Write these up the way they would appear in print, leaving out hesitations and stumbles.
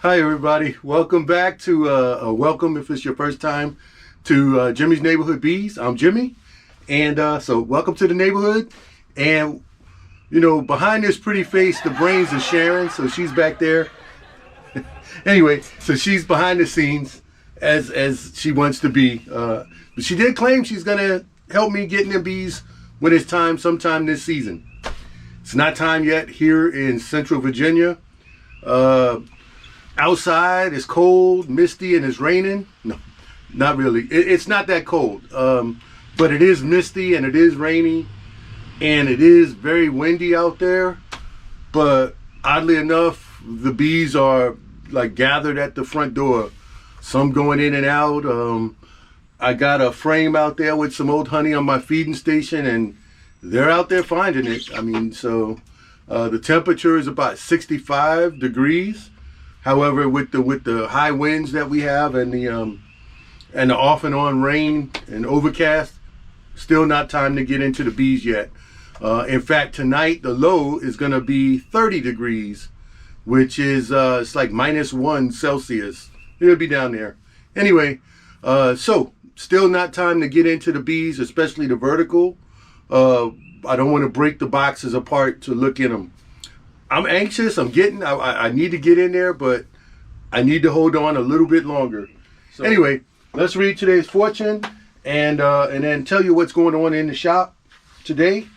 Hi everybody, welcome back to welcome if it's your first time to Jimmy's Neighborhood Bees. I'm Jimmy, and so welcome to the neighborhood. And you know, behind this pretty face, the brains of Sharon, so she's back there. Anyway, so she's behind the scenes as she wants to be, but she did claim she's gonna help me getting the bees when it's time, sometime this season. It's not time yet here in Central Virginia. Outside it's cold, misty, and it's raining. No, not really. It's not that cold, but it is misty and it is rainy and it is very windy out there. But oddly enough, the bees are like gathered at the front door. Some going in and out. I got a frame out there with some old honey on my feeding station, and they're out there finding it. I mean, so the temperature is about 65 degrees. However, with the high winds that we have and the off and on rain and overcast, still not time to get into the bees yet. In fact, tonight the low is going to be 30 degrees, which is it's like -1 Celsius. It'll be down there. Anyway, so still not time to get into the bees, especially the vertical. I don't want to break the boxes apart to look in them. I'm anxious. I need to get in there, but I need to hold on a little bit longer. So, anyway, let's read today's fortune and then tell you what's going on in the shop today.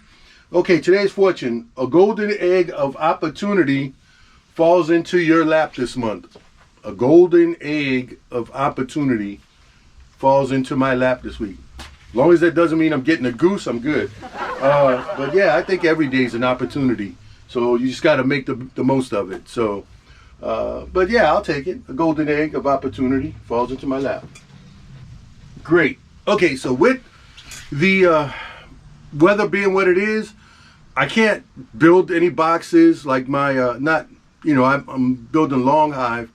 Okay, today's fortune: a golden egg of opportunity falls into your lap this month. A golden egg of opportunity falls into my lap this week. As long as that doesn't mean I'm getting a goose, I'm good. But yeah, I think every day is an opportunity. So you just got to make the most of it. So, but yeah, I'll take it. A golden egg of opportunity falls into my lap. Great. Okay, so with the weather being what it is, I can't build any boxes like my, I'm building long hive.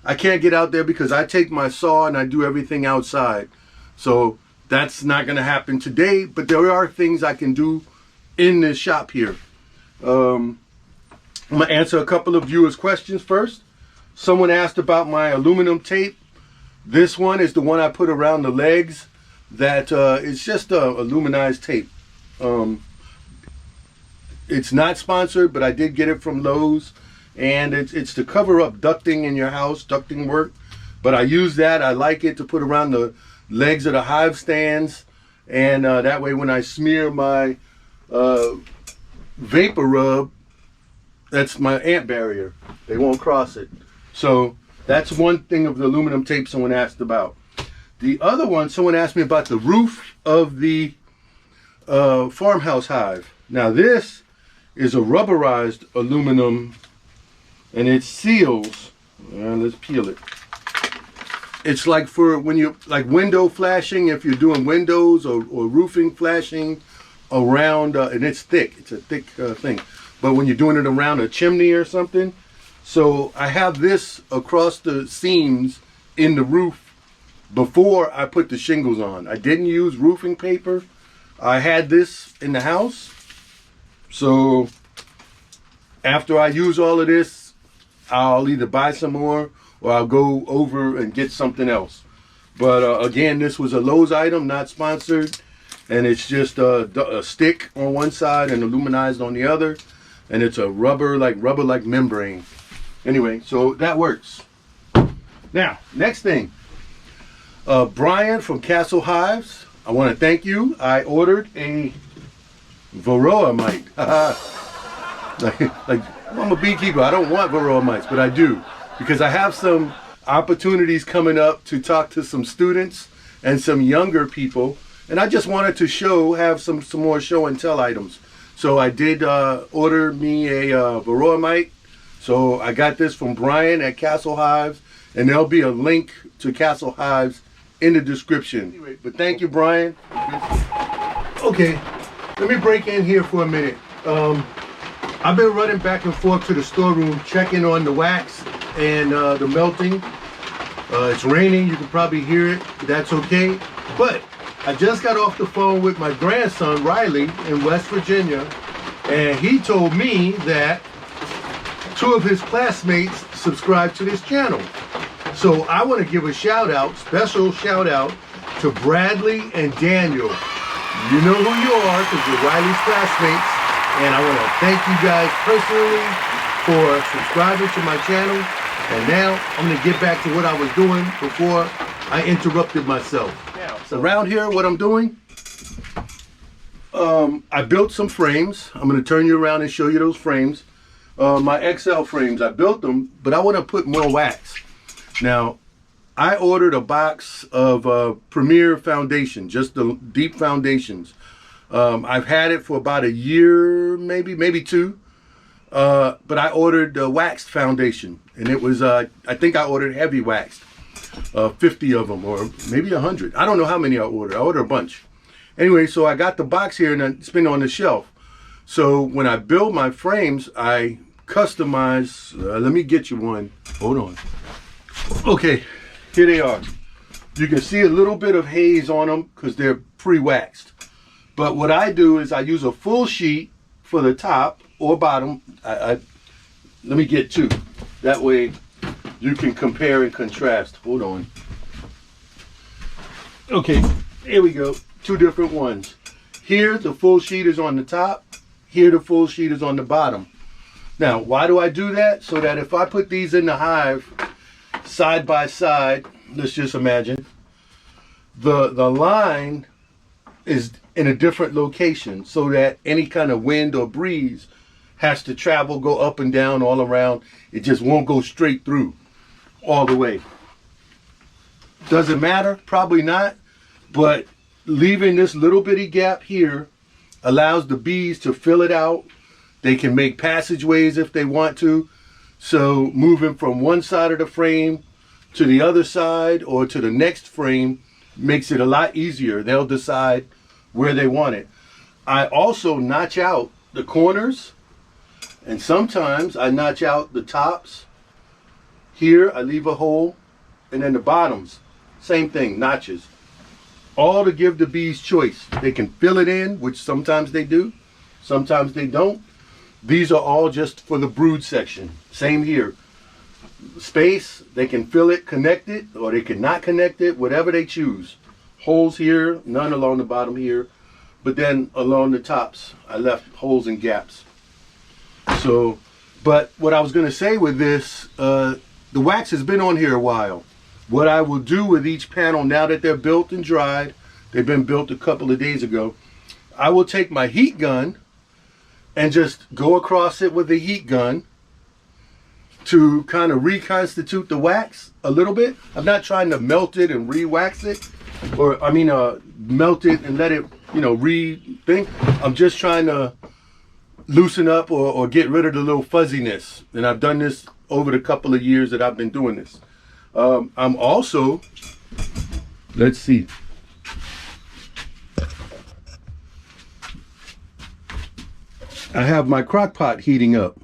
I can't get out there because I take my saw and I do everything outside. So that's not going to happen today, but there are things I can do in this shop here. I'm going to answer a couple of viewers' questions first. Someone asked about my aluminum tape. This one is the one I put around the legs. That it's just a aluminized tape. It's not sponsored, but I did get it from Lowe's. And it's to cover up ducting in your house, ducting work. But I use that. I like it to put around the legs of the hive stands. And that way when I smear my vapor rub, that's my ant barrier. They won't cross it. So that's one thing of the aluminum tape someone asked about. The other one, someone asked me about the roof of the farmhouse hive. Now this is a rubberized aluminum and it seals. Let's peel it. It's like for when you like window flashing, if you're doing windows or roofing flashing around, and it's thick. It's a thick thing. But when you're doing it around a chimney or something, so I have this across the seams in the roof before I put the shingles on. I didn't use roofing paper. I had this in the house. So after I use all of this, I'll either buy some more or I'll go over and get something else. But again, this was a Lowe's item, not sponsored. And it's just a stick on one side and aluminized on the other. And it's a rubber like membrane. Anyway, so that works. Now, next thing. Brian from Castle Hives. I want to thank you. I ordered a Varroa Mite. like I'm a beekeeper. I don't want Varroa Mites, but I do. Because I have some opportunities coming up to talk to some students and some younger people. And I just wanted to have some more show and tell items. So I did order me a Varroa Mite. So I got this from Brian at Castle Hives, and there'll be a link to Castle Hives in the description. Anyway, but thank you, Brian. Okay, let me break in here for a minute. I've been running back and forth to the storeroom, checking on the wax and the melting. It's raining, you can probably hear it, that's okay. But I just got off the phone with my grandson, Riley, in West Virginia, and he told me that two of his classmates subscribe to this channel. So I want to give a shout out, special shout out to Bradley and Daniel. You know who you are because you're Riley's classmates. And I want to thank you guys personally for subscribing to my channel. And now I'm going to get back to what I was doing before I interrupted myself. So around here, what I'm doing, I built some frames. I'm going to turn you around and show you those frames. My XL frames, I built them, but I want to put more wax. Now, I ordered a box of Premier Foundation, just the deep foundations. I've had it for about a year, maybe two. But I ordered the waxed foundation, and it was, I think I ordered heavy waxed, 50 of them, or maybe 100. I don't know how many I ordered. I ordered a bunch. Anyway, so I got the box here, and it's been on the shelf. So when I build my frames, I customize, let me get you one. Hold on. Okay, here they are. You can see a little bit of haze on them because they're pre-waxed. But what I do is I use a full sheet for the top or bottom. Let me get two. That way you can compare and contrast. Hold on. Okay, here we go. Two different ones. Here the full sheet is on the top. Here the full sheet is on the bottom. Now, why do I do that? So that if I put these in the hive side by side, let's just imagine, the line is in a different location so that any kind of wind or breeze has to travel, go up and down, all around. It just won't go straight through all the way. Does it matter? Probably not. But leaving this little bitty gap here allows the bees to fill it out. They can make passageways if they want to. So moving from one side of the frame to the other side or to the next frame makes it a lot easier. They'll decide where they want it. I also notch out the corners, and sometimes I notch out the tops. Here I leave a hole, and then the bottoms, same thing, notches. All to give the bees choice. They can fill it in, which sometimes they do, sometimes they don't. These are all just for the brood section. Same here. Space, they can fill it, connect it, or they can not connect it, whatever they choose. Holes here, none along the bottom here, but then along the tops, I left holes and gaps. So, but what I was going to say with this, the wax has been on here a while. What I will do with each panel, now that they're built and dried, they've been built a couple of days ago, I will take my heat gun and just go across it with the heat gun to kind of reconstitute the wax a little bit. I'm not trying to melt it and re-wax it, or I mean melt it and let it, you know, re-thing. I'm just trying to loosen up or get rid of the little fuzziness. And I've done this over the couple of years that I've been doing this. I'm also, let's see. I have my crock pot heating up.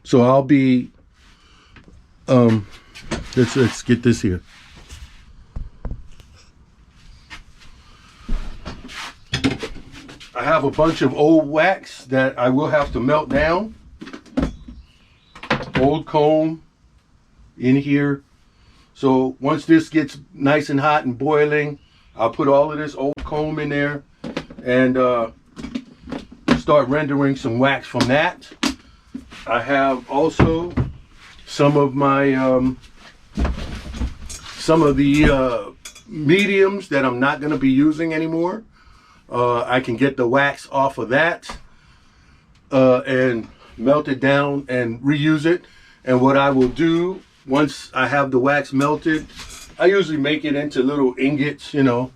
So I'll be, let's get this here. I have a bunch of old wax that I will have to melt down. Old comb in here. So once this gets nice and hot and boiling, I'll put all of this old comb in there and start rendering some wax from that. I have also some of my mediums that I'm not going to be using anymore. I can get the wax off of that and melt it down and reuse it. And what I will do once I have the wax melted, I usually make it into little ingots, you know.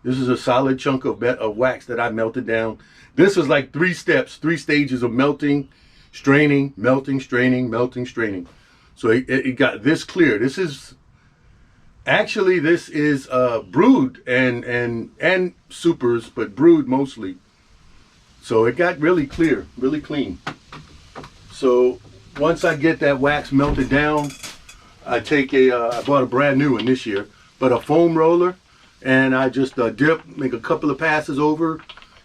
This is a solid chunk of wax that I melted down. This is like 3 steps, 3 stages of melting, straining, melting, straining, melting, straining. So it got this clear. This is actually, this is brood and supers, but brood mostly. So it got really clear, really clean. So once I get that wax melted down, I take I bought a brand new one this year, but a foam roller, and I just dip, make a couple of passes over.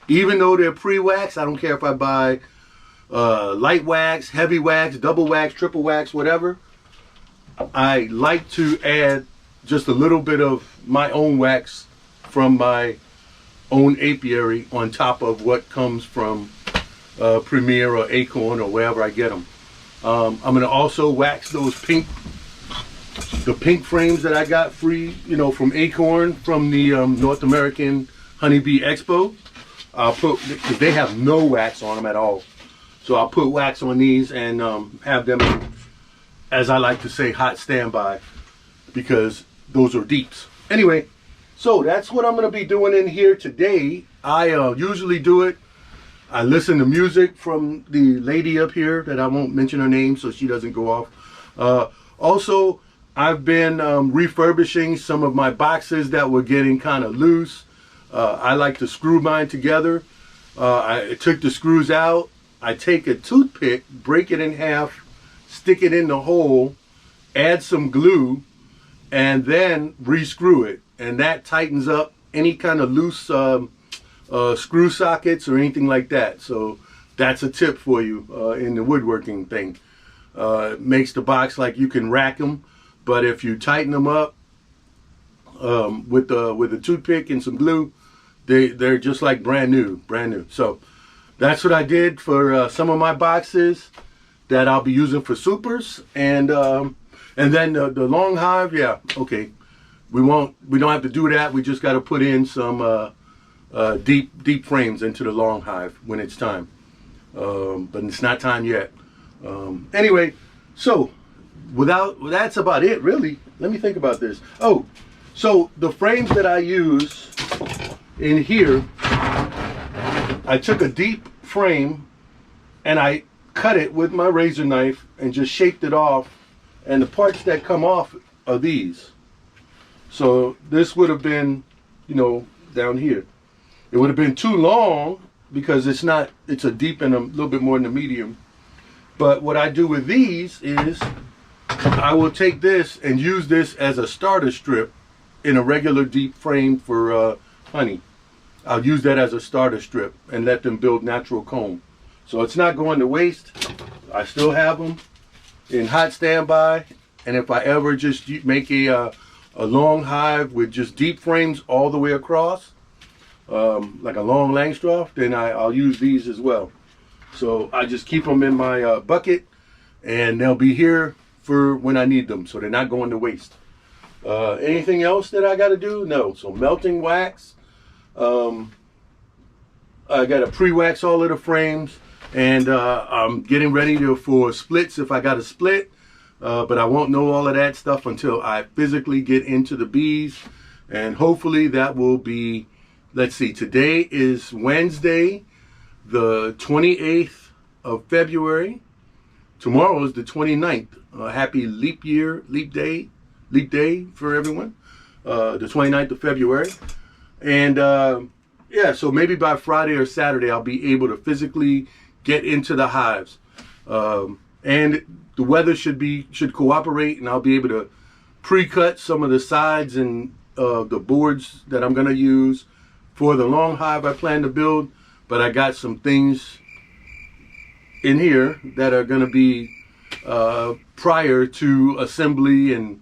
Even though they're pre-wax, I don't care if I buy light wax, heavy wax, double wax, triple wax, whatever, I like to add just a little bit of my own wax from my own apiary on top of what comes from Premier or Acorn or wherever I get them. I'm going to also wax those pink frames that I got free, you know, from Acorn, from the North American Honeybee Expo. I'll put, because they have no wax on them at all. So I'll put wax on these and have them, as I like to say, hot standby, because those are deeps. Anyway, so that's what I'm going to be doing in here today. I usually do it. I listen to music from the lady up here that I won't mention her name so she doesn't go off. Also, I've been refurbishing some of my boxes that were getting kind of loose. I like to screw mine together. I took the screws out. I take a toothpick, break it in half, stick it in the hole, add some glue, and then re-screw it. And that tightens up any kind of loose screw sockets or anything like that. So that's a tip for you in the woodworking thing. It makes the box like you can rack them, but if you tighten them up with a toothpick and some glue, they're just like brand new. So that's what I did for some of my boxes that I'll be using for supers, and then the long hive, yeah, okay. We don't have to do that. We just got to put in some deep frames into the long hive when it's time. But it's not time yet. Anyway, so that's about it, really. Let me think about this. Oh, so the frames that I use in here, I took a deep frame and I cut it with my razor knife and just shaped it off, and the parts that come off are these. So this would have been, you know, down here. It would have been too long because it's a deep and a little bit more than a medium. But what I do with these is I will take this and use this as a starter strip in a regular deep frame for honey. I'll use that as a starter strip and let them build natural comb. So it's not going to waste. I still have them in hot standby. And if I ever just make a long hive with just deep frames all the way across, like a long Langstroth, then I'll use these as well. So I just keep them in my bucket, and they'll be here for when I need them, so they're not going to waste. Anything else that I got to do? No. So melting wax. I got to pre-wax all of the frames, and I'm getting ready for splits if I got to split. But I won't know all of that stuff until I physically get into the bees. And hopefully that will be, let's see, today is Wednesday, the 28th of February. Tomorrow is the 29th. Happy leap day for everyone. The 29th of February. And yeah, so maybe by Friday or Saturday, I'll be able to physically get into the hives. And the weather should cooperate, and I'll be able to pre-cut some of the sides and the boards that I'm going to use for the long hive I plan to build. But I got some things in here that are going to be prior to assembly and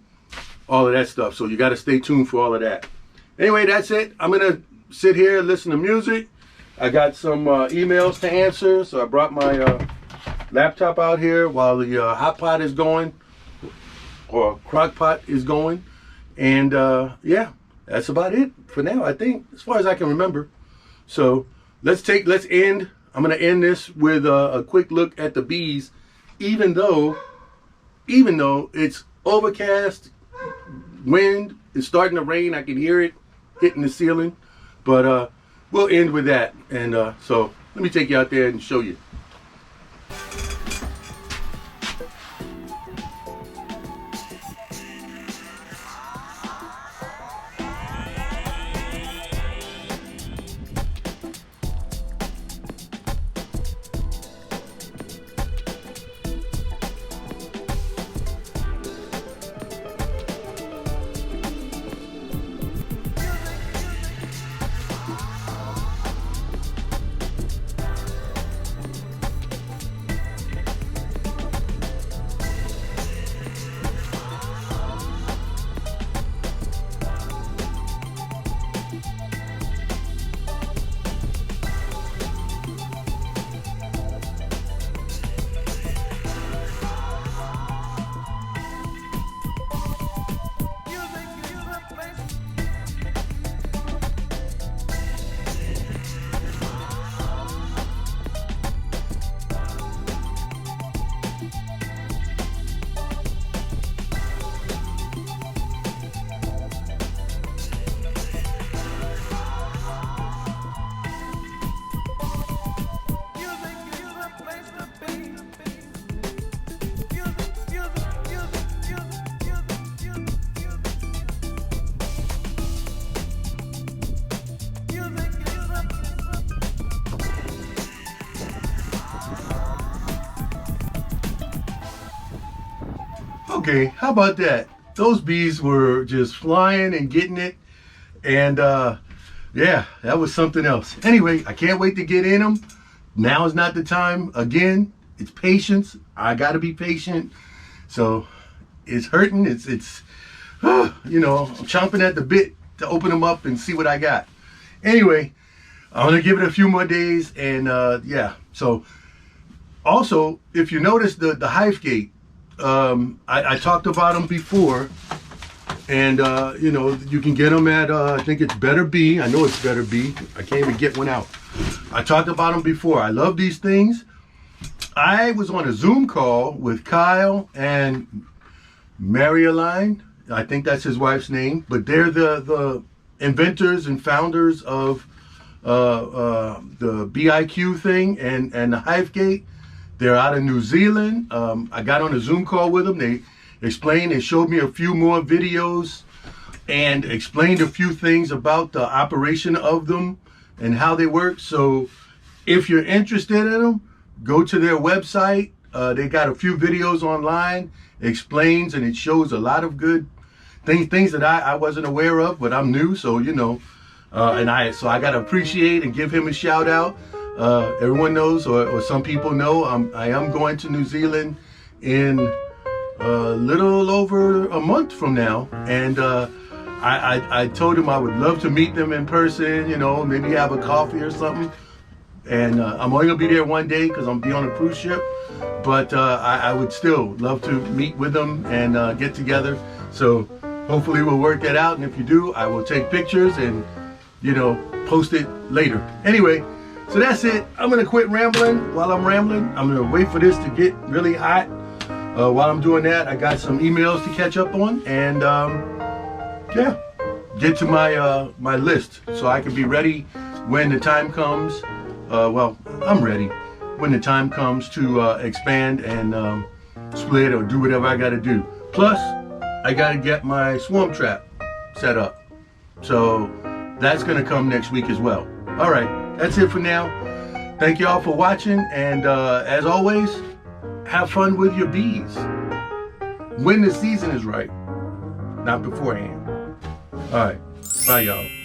all of that stuff. So you got to stay tuned for all of that. Anyway, that's it. I'm going to sit here and listen to music. I got some emails to answer, so I brought my laptop out here while the hot pot is going, or crock pot is going. And yeah, that's about it for now, I think, as far as I can remember. So let's end. I'm going to end this with a quick look at the bees, even though it's overcast, wind is starting to rain. I can hear it hitting the ceiling, but we'll end with that. And so let me take you out there and show you. Okay, how about that? Those bees were just flying and getting it. And yeah, that was something else. Anyway, I can't wait to get in them. Now is not the time. Again, it's patience. I got to be patient. So it's hurting. It's you know, I'm chomping at the bit to open them up and see what I got. Anyway, I'm going to give it a few more days. And yeah, so also, if you notice the hive gate, I talked about them before. And, you know, you can get them at, I think it's Better Bee. I know it's Better Bee. I can't even get one out. I talked about them before. I love these things. I was on a Zoom call with Kyle and Marieline. I think that's his wife's name. But they're the inventors and founders of the BIQ thing and the hive gate. They're out of New Zealand. I got on a Zoom call with them. They explained and showed me a few more videos and explained a few things about the operation of them and how they work. So if you're interested in them, go to their website. They got a few videos online. It explains and it shows a lot of good things that I wasn't aware of, but I'm new, so you know. So I gotta appreciate and give him a shout out. Everyone knows, or some people know, I am going to New Zealand in a little over a month from now, and I told him I would love to meet them in person, you know, maybe have a coffee or something. And I'm only gonna be there one day because I'm gonna be on a cruise ship, but I would still love to meet with them and get together. So hopefully we'll work that out, and if you do, I will take pictures and, you know, post it later. Anyway, so that's it. I'm gonna quit rambling. While I'm rambling, I'm gonna wait for this to get really hot. While I'm doing that, I got some emails to catch up on, and yeah, get to my list so I can be ready when the time comes. Well, I'm ready when the time comes to expand and split or do whatever I got to do. Plus, I got to get my swarm trap set up, so that's gonna come next week as well. All right, that's it for now. Thank you all for watching, and as always, have fun with your bees when the season is right, not beforehand. All right, bye y'all.